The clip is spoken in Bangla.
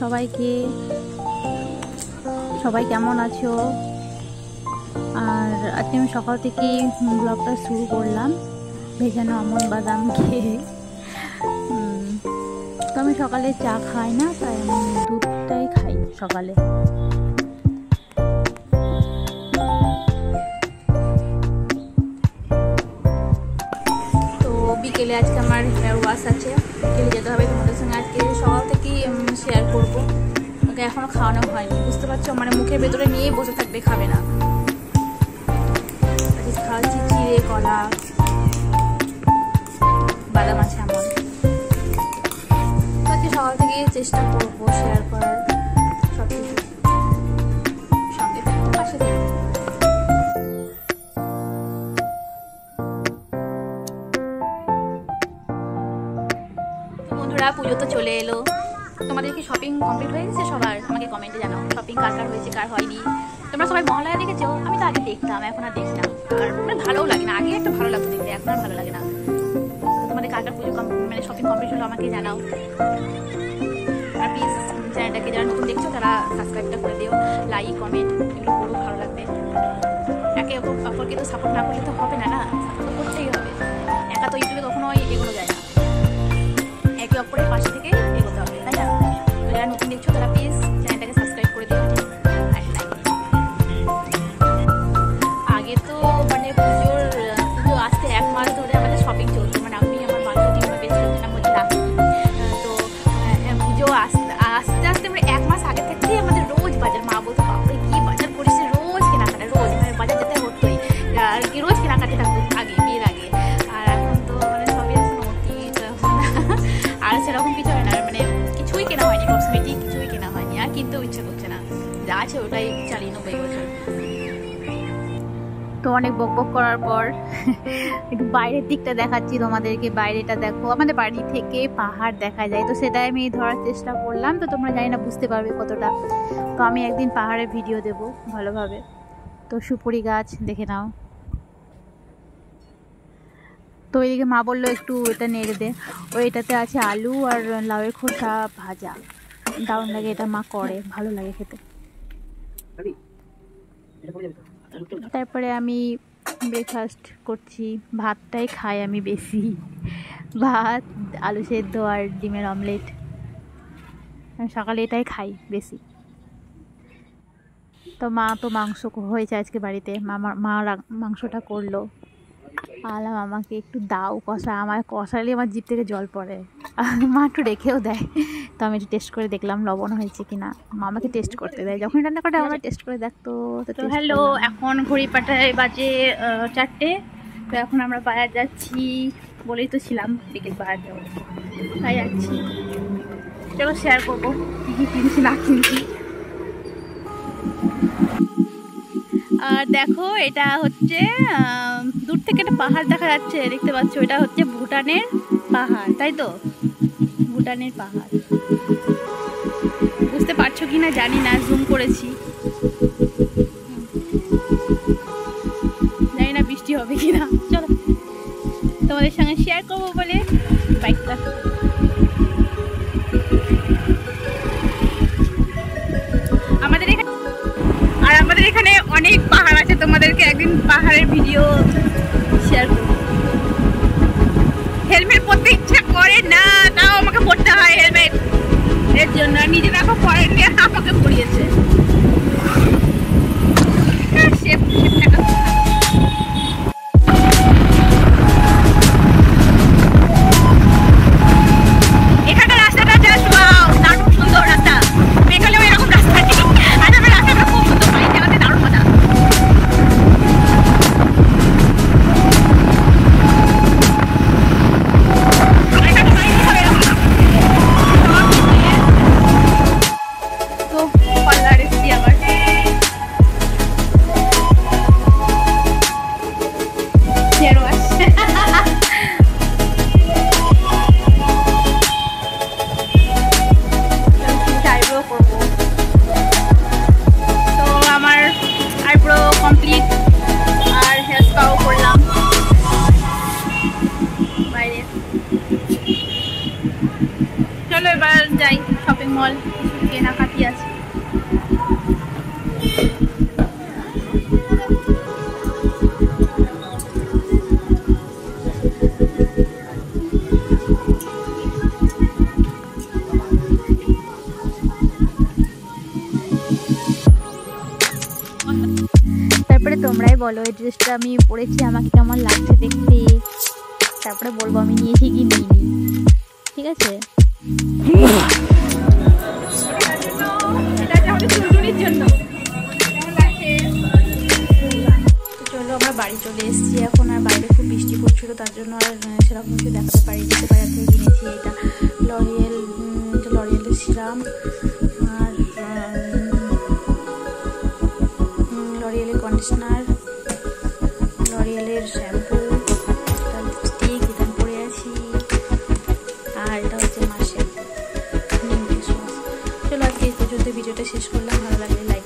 সবাইকে। সবাই কেমন আছো? আর আজকে আমি সকাল থেকেই ব্লগটা শুরু করলাম ভেজানো আমন্ড বাদাম খেয়ে। তো আমি সকালে চা খাই না, তাই আমি দুধটাই খাই সকালে। তো বিকেলে আজকে আমার হেয়ার ওয়াশ আছে, বিকেলে যেতে হবে। তোমাদের সঙ্গে আজকে সকাল থেকেই শেয়ার করবো। ওকে এখনও খাওয়ানো হয়নি, বুঝতে পারছো, মানে মুখের ভেতরে নিয়েই বসে থাকবে, খাবে না। খাওয়াচ্ছি চিড়ে, কলা, বাদাম আছে আমার। আজকে সকাল থেকে চেষ্টা করবো শেয়ার করার সব কিছু, সঙ্গে পাশে থাকবো। বন্ধুরা, পুজো তো চলে এলো। তোমাদের কি শপিং কমপ্লিট হয়ে গেছে সবার? আমাকে কমেন্টে জানাও শপিং কার কার হয়েছে, কার হয়নি। তোমরা সবাই মহালয়া দেখেছো? আমি তো আগে দেখতাম, এখন আর দেখি না। আর মানে ভালোও লাগে না, আগে একটা ভালো লাগতো দেখতে, এখন আর ভালো লাগে না। তো তোমাদের কার কার পুজো মানে শপিং কমপ্লিট হলো আমাকে জানাও। আর প্লিজ চ্যানেলটাকে যারা নতুন দেখছো তারা সাবস্ক্রাইবটা করে দিও, লাইক কমেন্ট এগুলো করো, ভালো লাগবে। একে অপরকে তো সাপোর্ট না করলে তো হবে না, না সাপোর্ট করতেই হবে। একা তো ইউটিউবে কখনোই এগোনো যায় না, একে অপরের পাশে থেকে এগোতে হবে, তাই না? যারা নতুন দেখছো তারা প্লিজ চ্যানেলটাকে সাবস্ক্রাইব করে দিও। আগে তো মানে পুজো আসতে 1 মাস ধরে আমাদের শপিং চলতো, মানে আমি আমার মার্কেটিং বা বেশি নাম হচ্ছে রাখি। তো পুজো আস্তে আস্তে মানে 1 মাস আগে থেকেই আমাদের রোজ বাজার, মা বলতো বাপরে কি বাজার করিস, রোজ কেনাকাটা, রোজ মানে বাজার যেতে হতোই আর কি, রোজ কেনাকাটা থাকতো আগে, বিয়ের আগে। আর এখন তো মানে সবই এখন অতীত, আর সেরকম কিছু হয় না, মানে কিছুই কেনা হয়নি, কসমেটিক কিছুই কেনা হয়নি, আর কিনতেও ইচ্ছে করছে না, যা আছে ওটাই চালিয়ে নেবো এই বছর। তো অনেক বক বক করার পর একটু বাইরের দিকটা দেখাচ্ছি তোমাদেরকে। বাইরেটা দেখো, আমাদের বাড়ি থেকে পাহাড় দেখা যায়, তো সেটাই আমি ধরার চেষ্টা করলাম। তো তোমরা জানি না বুঝতে পারবে কতটা। তো আমি একদিন পাহাড়ের ভিডিও দেব ভালোভাবে। তো সুপুরি গাছ দেখে নাও। তো এইদিকে মা বললো একটু এটা নেড়ে দে, এটাতে আছে আলু আর লাউয়ের খোসা ভাজা, দারুণ লাগে, এটা মা করে, ভালো লাগে খেতে। তারপরে আমি ব্রেকফাস্ট করছি, ভাতটাই খাই আমি বেশি, ভাত, আলু সেদ্ধ আর ডিমের অমলেট, সকালে এটাই খাই বেশি। তো মা তো মাংস হয়েছে আজকে বাড়িতে, মা মাংসটা করলো, আলাম আমাকে একটু দাও কষা, আমার কষালে আমার জিভ থেকে জল পড়ে, মা একটু রেখেও দেয়। তো আমি একটু টেস্ট করে দেখলাম লবণ হয়েছে কিনা, মা আমাকে টেস্ট করতে দেয় যখন রান্না করে, আমার টেস্ট করে দেখতো। তো হ্যালো, এখন ঘড়ি পাটায় বাজে 4টে। তো এখন আমরা বাজার যাচ্ছি, বলেই তো ছিলাম বিকেল বাজার যাবো, তাই যাচ্ছি। চলো শেয়ার করবো কী কী কিনছি না কিনছি। আর দেখো, এটা হচ্ছে দূর থেকে একটা পাহাড় দেখা যাচ্ছে, দেখতে পাচ্ছ, এটা হচ্ছে ভুটানের পাহাড়, তাই তো? ভুটানের পাহাড়, বুঝতে পারছো কি না জানি না, জুম করেছি, জানি না বৃষ্টি হবে কিনা। চলো তোমাদের সঙ্গে শেয়ার করবো বলে বাইকটা। আমাদের এখানে অনেক পাহাড় আছে, তোমাদেরকে একদিন পাহাড়ের ভিডিও শেয়ার করব। হেলমেট পরতে ইচ্ছা করে না, তাও আমাকে পরতে হয় হেলমেট, এর জন্য নিজে দেখো পরেননি, আমাকে পরিয়েছে। এখানকার রাস্তাটা জাস্ট ওয়াও, দারুণ সুন্দর রাস্তা। মেঘালয় এরকম রাস্তা নেই, আর আমার রাস্তাটা খুব সুন্দর, পাই জায়গাতে দারুণ কথা। তো পার্লারে বলো এই ড্রেসটা আমি পরেছি আমাকে কেমন লাগছে দেখতে, তারপরে বলবো আমি নিয়েছি কি নিইনি, ঠিক আছে? চলো আমরা বাড়ি চলে এসেছি এখন, আর বাইরে খুব বৃষ্টি পড়ছিল তার জন্য আর সেরকম কিছু দেখাতে পারিনি। বাজার থেকে কিনেছি এটা লরিয়েলের সিরাম আর লরিয়েলের কন্ডিশনার, লরিয়েলের শ্যাম্পু, লিপস্টিক যেটা পরে আছি, আর এটা হচ্ছে মাসের নিম ফেস ওয়াশ। চলো আজকে এই পর্যন্ত ভিডিওটা শেষ করলাম। ভালো লাগলে